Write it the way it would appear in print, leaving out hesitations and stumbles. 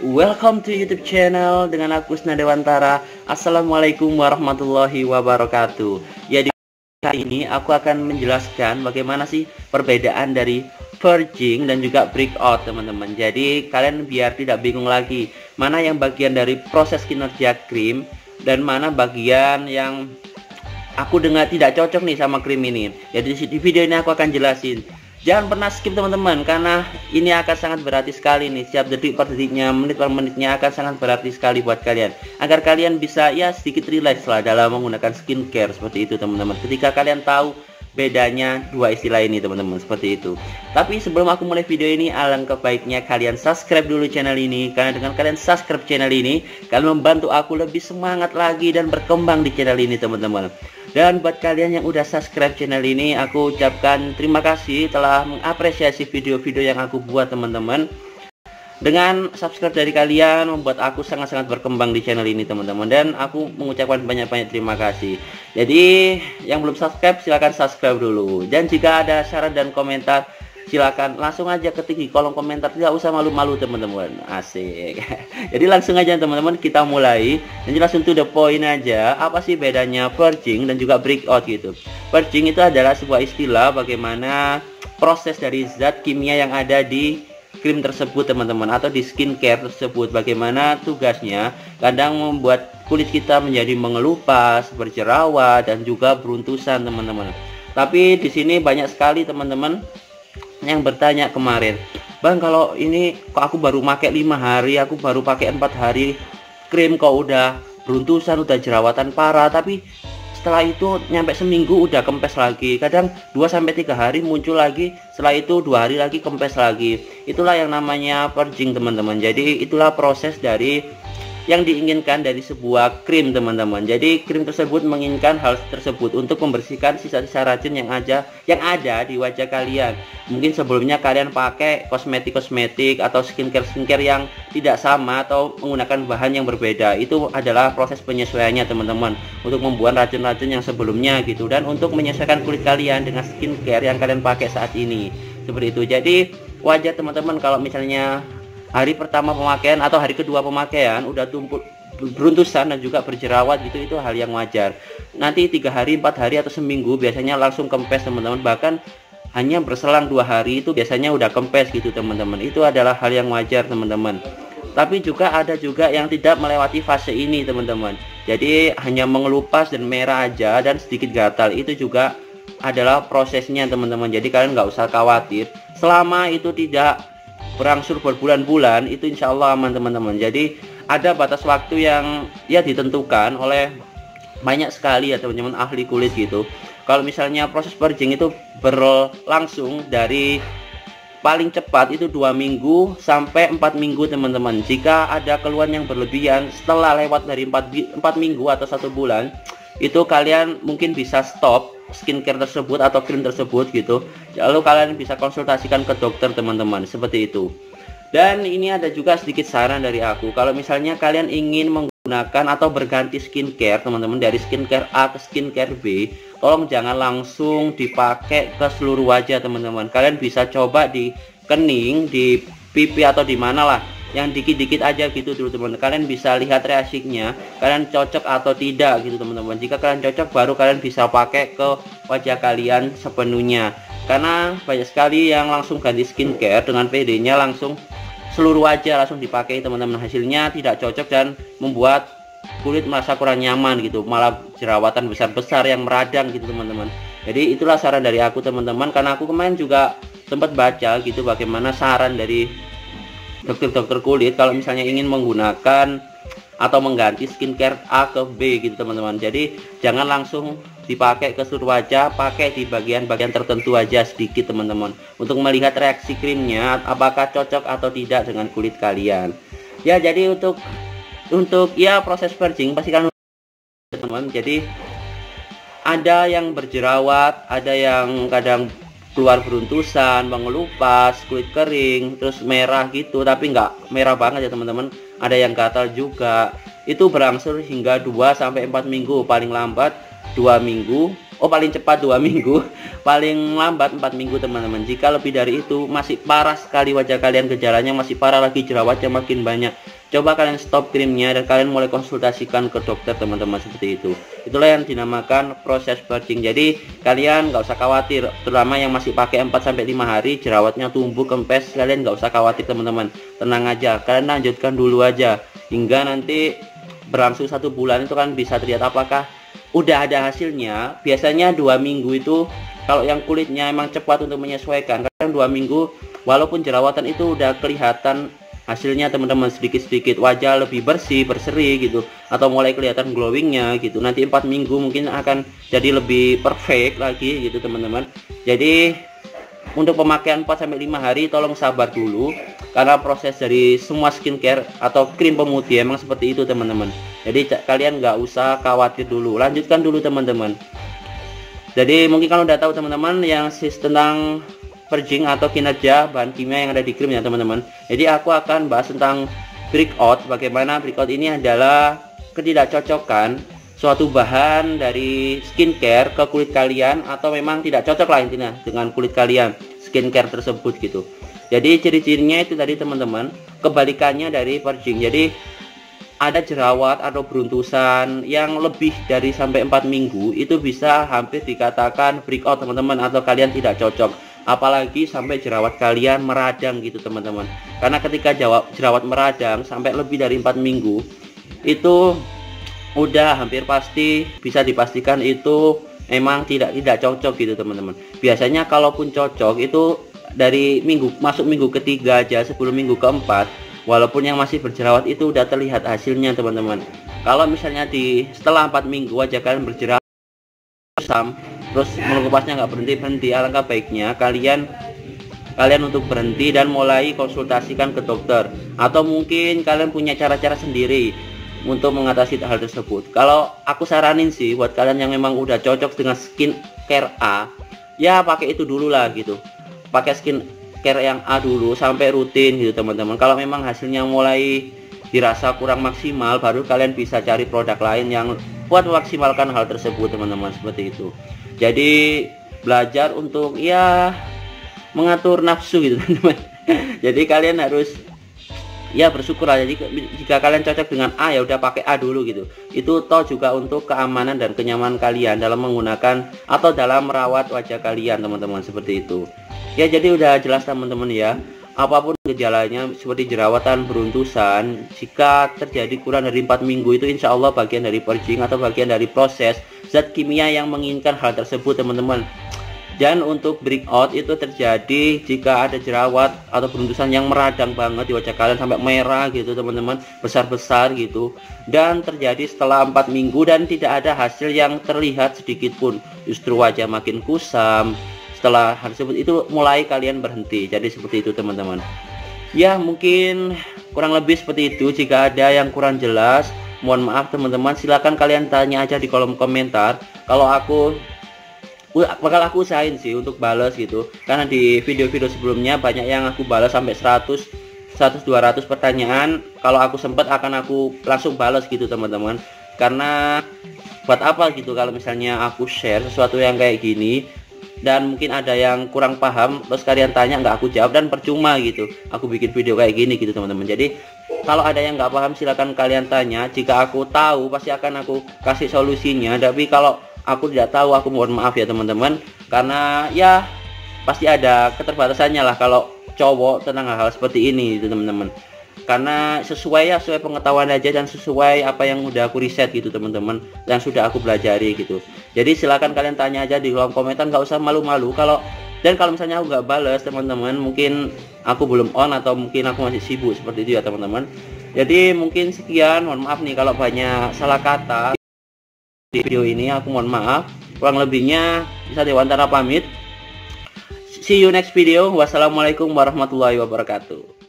Welcome to YouTube channel dengan aku Kusna Dewantara. Assalamualaikum warahmatullahi wabarakatuh. Ya, di kali ini aku akan menjelaskan bagaimana sih perbedaan dari purging dan juga breakout, teman-teman. Jadi kalian biar tidak bingung lagi mana yang bagian dari proses kinerja krim dan mana bagian yang aku dengar tidak cocok nih sama krim ini. Jadi di video ini aku akan jelasin. Jangan pernah skip, teman-teman, karena ini akan sangat berarti sekali nih. Setiap detik per detiknya, menit per menitnya akan sangat berarti sekali buat kalian. Agar kalian bisa ya sedikit relax lah dalam menggunakan skincare seperti itu, teman-teman. Ketika kalian tahu bedanya dua istilah ini, teman-teman, seperti itu. Tapi sebelum aku mulai video ini, alangkah baiknya kalian subscribe dulu channel ini. Karena dengan kalian subscribe channel ini, kalian membantu aku lebih semangat lagi dan berkembang di channel ini, teman-teman. Dan buat kalian yang udah subscribe channel ini, aku ucapkan terima kasih telah mengapresiasi video-video yang aku buat, teman-teman. Dengan subscribe dari kalian membuat aku sangat-sangat berkembang di channel ini, teman-teman. Dan aku mengucapkan banyak-banyak terima kasih. Jadi yang belum subscribe silahkan subscribe dulu. Dan jika ada saran dan komentar, silakan langsung aja ketik di kolom komentar, tidak usah malu-malu, teman-teman. Asik. Jadi langsung aja, teman-teman, kita mulai. Dan langsung to the point aja. Apa sih bedanya purging dan juga breakout gitu? Purging itu adalah sebuah istilah bagaimana proses dari zat kimia yang ada di krim tersebut, teman-teman, atau di skincare tersebut. Bagaimana tugasnya kadang membuat kulit kita menjadi mengelupas, berjerawat, dan juga beruntusan, teman-teman. Tapi di sini banyak sekali, teman-teman, yang bertanya kemarin, Bang, kalau ini kok aku baru pakai 5 hari, aku baru pakai 4 hari krim kok udah beruntusan, udah jerawatan parah, tapi setelah itu nyampe seminggu udah kempes lagi. Kadang 2-3 hari muncul lagi, setelah itu 2 hari lagi kempes lagi. Itulah yang namanya purging, teman-teman. Jadi itulah proses dari yang diinginkan dari sebuah krim, teman-teman. Jadi krim tersebut menginginkan hal tersebut untuk membersihkan sisa-sisa racun yang ada di wajah kalian. Mungkin sebelumnya kalian pakai kosmetik atau skincare yang tidak sama atau menggunakan bahan yang berbeda. Itu adalah proses penyesuaiannya, teman-teman, untuk membuang racun-racun yang sebelumnya gitu, dan untuk menyesuaikan kulit kalian dengan skincare yang kalian pakai saat ini. Seperti itu. Jadi wajar, teman-teman, kalau misalnya hari pertama pemakaian atau hari kedua pemakaian udah tumpul beruntusan dan juga berjerawat gitu, itu hal yang wajar. Nanti 3 hari, 4 hari atau seminggu biasanya langsung kempes, teman-teman. Bahkan hanya berselang 2 hari itu biasanya udah kempes gitu, teman-teman. Itu adalah hal yang wajar, teman-teman. Tapi juga ada juga yang tidak melewati fase ini, teman-teman. Jadi hanya mengelupas dan merah aja dan sedikit gatal, itu juga adalah prosesnya, teman-teman. Jadi kalian nggak usah khawatir. Selama itu tidak berangsur berbulan-bulan, itu insya Allah aman, teman-teman. Jadi ada batas waktu yang ya ditentukan oleh banyak sekali ya, teman-teman, ahli kulit gitu. Kalau misalnya proses purging itu berlangsung dari paling cepat itu 2 minggu sampai 4 minggu, teman-teman. Jika ada keluhan yang berlebihan setelah lewat dari 4 minggu atau 1 bulan, itu kalian mungkin bisa stop skincare tersebut atau krim tersebut gitu. Lalu kalian bisa konsultasikan ke dokter, teman-teman, seperti itu. Dan ini ada juga sedikit saran dari aku. Kalau misalnya kalian ingin menggunakan atau berganti skincare, teman-teman, dari skincare A ke skincare B, tolong jangan langsung dipakai ke seluruh wajah, teman-teman. Kalian bisa coba di kening, di pipi, atau di mana lah, yang dikit-dikit aja gitu dulu, teman-teman. Kalian bisa lihat reaksinya, kalian cocok atau tidak gitu, teman-teman. Jika kalian cocok, baru kalian bisa pakai ke wajah kalian sepenuhnya. Karena banyak sekali yang langsung ganti skincare dengan PD-nya langsung seluruh wajah langsung dipakai, teman-teman. Hasilnya tidak cocok dan membuat kulit merasa kurang nyaman gitu, malah jerawatan besar-besar yang meradang gitu, teman-teman. Jadi itulah saran dari aku, teman-teman, karena aku kemarin juga sempat baca gitu bagaimana saran dari dokter-dokter kulit kalau misalnya ingin menggunakan atau mengganti skincare A ke B gitu, teman-teman. Jadi jangan langsung dipakai ke seluruh wajah, pakai di bagian-bagian tertentu aja sedikit, teman-teman, untuk melihat reaksi krimnya apakah cocok atau tidak dengan kulit kalian. Ya, jadi untuk ya proses purging pasti kan, teman-teman. Jadi ada yang berjerawat, ada yang kadang keluar beruntusan, mengelupas, kulit kering, terus merah gitu, tapi nggak merah banget ya, teman-teman. Ada yang gatal juga. Itu berangsur hingga 2-4 minggu, paling lambat 2 minggu paling cepat 2 minggu, paling lambat 4 minggu teman-teman. Jika lebih dari itu masih parah sekali wajah kalian, gejalanya masih parah lagi, jerawatnya makin banyak, coba kalian stop krimnya dan kalian mulai konsultasikan ke dokter teman-teman, seperti itu. Itulah yang dinamakan proses purging. Jadi kalian nggak usah khawatir, terutama yang masih pakai 4-5 hari jerawatnya tumbuh kempes, kalian nggak usah khawatir teman-teman, tenang aja, kalian lanjutkan dulu aja hingga nanti berlangsung 1 bulan. Itu kan bisa terlihat apakah udah ada hasilnya. Biasanya 2 minggu itu kalau yang kulitnya emang cepat untuk menyesuaikan, kadang 2 minggu walaupun jerawatan itu udah kelihatan hasilnya teman-teman, sedikit-sedikit wajah lebih bersih, berseri gitu, atau mulai kelihatan glowingnya gitu. Nanti 4 minggu mungkin akan jadi lebih perfect lagi gitu teman-teman. Jadi untuk pemakaian 4-5 hari tolong sabar dulu, karena proses dari semua skincare atau krim pemutih emang seperti itu teman-teman. Jadi kalian nggak usah khawatir dulu, lanjutkan dulu teman-teman. Jadi mungkin kalau udah tahu teman-teman yang tentang purging atau kinerja bahan kimia yang ada di krim ya teman-teman. Jadi aku akan bahas tentang breakout. Bagaimana breakout ini adalah ketidakcocokan suatu bahan dari skincare ke kulit kalian, atau memang tidak cocok lah intinya dengan kulit kalian skincare tersebut gitu. Jadi ciri-cirinya itu tadi teman-teman, kebalikannya dari purging. Jadi ada jerawat atau beruntusan yang lebih dari sampai 4 minggu, itu bisa hampir dikatakan breakout teman-teman, atau kalian tidak cocok. Apalagi sampai jerawat kalian meradang gitu teman-teman. Karena ketika jerawat meradang sampai lebih dari 4 minggu, itu udah hampir pasti bisa dipastikan itu emang tidak cocok gitu teman-teman. Biasanya kalaupun cocok itu dari masuk minggu ketiga aja, sebelum minggu keempat, walaupun yang masih berjerawat itu udah terlihat hasilnya teman-teman. Kalau misalnya setelah 4 minggu wajah kalian berjerawat terus melukupasnya nggak berhenti, alangkah baiknya kalian untuk berhenti dan mulai konsultasikan ke dokter, atau mungkin kalian punya cara-cara sendiri untuk mengatasi hal tersebut. Kalau aku saranin sih buat kalian yang memang udah cocok dengan skincare A, ya pakai itu dulu lah gitu. Pakai skincare yang A dulu sampai rutin gitu teman-teman. Kalau memang hasilnya mulai dirasa kurang maksimal, baru kalian bisa cari produk lain yang buat memaksimalkan hal tersebut teman-teman, seperti itu. Jadi belajar untuk ya mengatur nafsu gitu teman-teman. Jadi kalian harus ya bersyukur aja jika kalian cocok dengan A, ya udah pakai A dulu gitu. Itu toh juga untuk keamanan dan kenyamanan kalian dalam menggunakan atau dalam merawat wajah kalian teman-teman, seperti itu. Ya jadi udah jelas teman-teman ya. Apapun gejalanya seperti jerawatan, beruntusan, jika terjadi kurang dari 4 minggu itu insya Allah bagian dari purging atau bagian dari proses zat kimia yang menginginkan hal tersebut teman-teman. Dan untuk breakout itu terjadi jika ada jerawat atau beruntusan yang meradang banget di wajah kalian sampai merah gitu teman-teman, besar-besar gitu, dan terjadi setelah 4 minggu dan tidak ada hasil yang terlihat sedikit pun, justru wajah makin kusam. Setelah hal tersebut itu mulai kalian berhenti. Jadi seperti itu teman-teman. Ya mungkin kurang lebih seperti itu. Jika ada yang kurang jelas, mohon maaf teman-teman, silahkan kalian tanya aja di kolom komentar. Kalau aku usahain sih untuk balas gitu, karena di video-video sebelumnya banyak yang aku balas sampai 100-200 pertanyaan. Kalau aku sempat akan aku langsung balas gitu teman-teman, karena buat apa gitu kalau misalnya aku share sesuatu yang kayak gini dan mungkin ada yang kurang paham terus kalian tanya nggak aku jawab, dan percuma gitu aku bikin video kayak gini gitu teman-teman. Jadi kalau ada yang nggak paham silahkan kalian tanya, jika aku tahu pasti akan aku kasih solusinya. Tapi kalau aku tidak tahu, aku mohon maaf ya teman-teman, karena ya pasti ada keterbatasannya lah kalau cowok tentang hal-hal seperti ini gitu teman-teman. Karena sesuai pengetahuan aja dan sesuai apa yang udah aku riset gitu teman-teman, yang sudah aku pelajari gitu. Jadi silakan kalian tanya aja di kolom komentar, nggak usah malu-malu. Kalau misalnya aku nggak balas teman-teman, mungkin aku belum on atau mungkin aku masih sibuk, seperti itu ya teman-teman. Jadi mungkin sekian, mohon maaf nih kalau banyak salah kata di video ini, aku mohon maaf. Kurang lebihnya bisa Dewantara pamit. See you next video. Wassalamualaikum warahmatullahi wabarakatuh.